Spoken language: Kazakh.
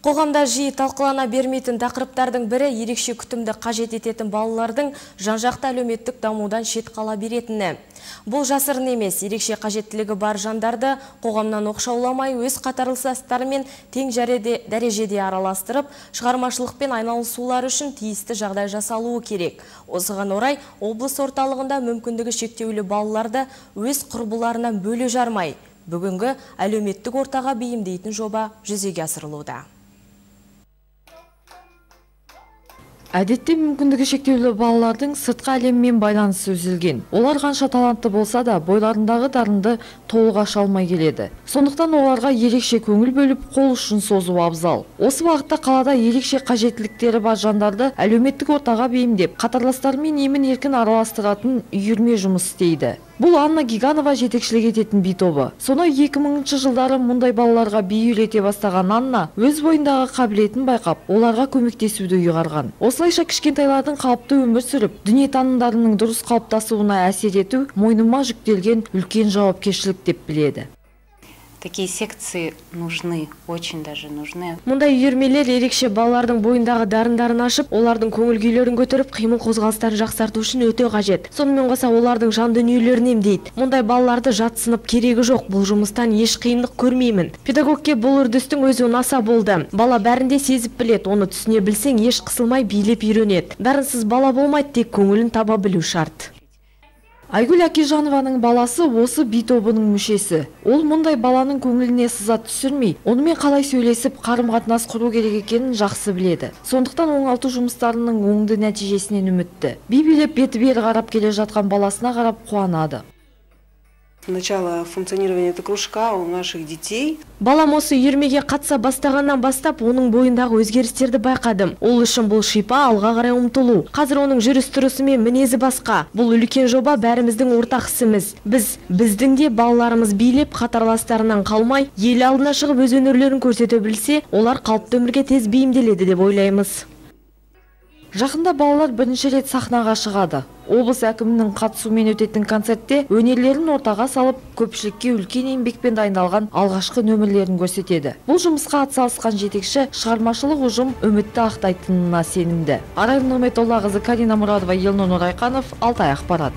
Қоғамда жиі талқылана бермейтін тақырыптардың бірі ерекше күтімді қажет ететін балалардың жан-жақты әлеуметтік дамудан шет қала беретіні. Бұл жасырын емес, ерекше қажеттілігі бар жандарды қоғамнан оқшауламай өз қатарластарымен тең дәрежеде араластырып, шығармашылықпен айналысулары үшін тиісті жағдай жасалуы керек. Осыған орай, облыс орталығында мүмкіндігі шектеулі балаларды өз құрбыларынан бөле жармай, бүгінгі әлеуметтік ортаға бейімдейтін жоба жүзеге асырылуда. Әдетте мүмкіндігі шектеулі балалардың сыртқы әлеммен байланысы үзілген. Олар қанша талантты болса да, бойларындағы дарынды толық аша алмай келеді. Сондықтан оларға ерекше көңіл бөліп, қол ұшын созу абзал. Осы уақытта қалада ерекше қажеттіліктері бар жандарды әлеуметтік ортаға бейімдеп, қатарластарымен емін-еркін араластыратын үйірме жұмыс істейді. Бұл Анна Гиганова жетекшілік ететін би тобы. Соны 2000 жылдары мұндай балаларға би үйрете бастаған Анна өз бойындағы қабілетін байқап, оларға көмектесуді ұйғарған. Осылайша кішкентайлардың қалыпты өмір сүріп, дүниетанымдарының дұрыс қалыптасуына әсер ету мойныма жүктелген үлкен жауапкершілік деп біледі. Такие секции нужны, очень даже нужны. Мұндай үйірмелер ерекше балалардың бойындағы дарындарын ашып, олардың көңіл күйлерін көтеріп, қимыл қозғалыстарын жақсарту үшін өте қажет. Сонымен қоса олардың жан дүниелерін емдейді. Мұндай балаларды жатсынып керегі жоқ, бұл жұмыстан еш қиындық көрмеймін. Педагогке бұл үрдістің өзі ұнаса болды. Бала бәрінде сезіп білет, оны түсіне білсең, еш қысылмай билеп үйренеді. Дарынсыз бала болмайды, тек көңілін таба білу шарт. Айгүл Акежанованың баласы осы би тобының мүшесі. Ол мұндай баланың көңіліне сызат түсірмей, онымен қалай сөйлесіп, қарым-қатынас құру керек екенін жақсы біледі. Сондықтан оңалту жұмыстарының оңды нәтижесінен үмітті. Би билеп беті бері қарап келе жатқан баласына қарап қуанады. Начало функционирования этого кружка у наших детей. Балам осы үйірмеге қатыса бастағаннан бастап, оның бойындағы өзгерістерді байқадым. Ол үшін бұл шипа алға қарай ұмтылу. Қазір оның жүріс-тұрысы мен мінезі басқа. Бұл үлкен жоба бәріміздің ортақ ісіміз. Біздің де балаларымыз билеп, қатарластарынан қалмай, ел алдына шығып өз өнерлерін көрсете білсе, олар қалыпты өмірге тез бейімделеді деп ойлаймыз. Жақында балалар бірінші рет сахнаға шығады. Облыс әкімінің қатысуымен өтетін концертте өнерлерін ортаға салып, көпшілікке үлкен еңбекпен дайындалған алғашқы нөмірлерін көрсетеді. Бұл жұмысқа атсалысқан жетекші шығармашылық ұжым үмітті ақтайтынына сенімді. Арай Нұрметоллақызы, Карина Мұрадова, Елнұр Нұрайқанов, Алтай ақпарат.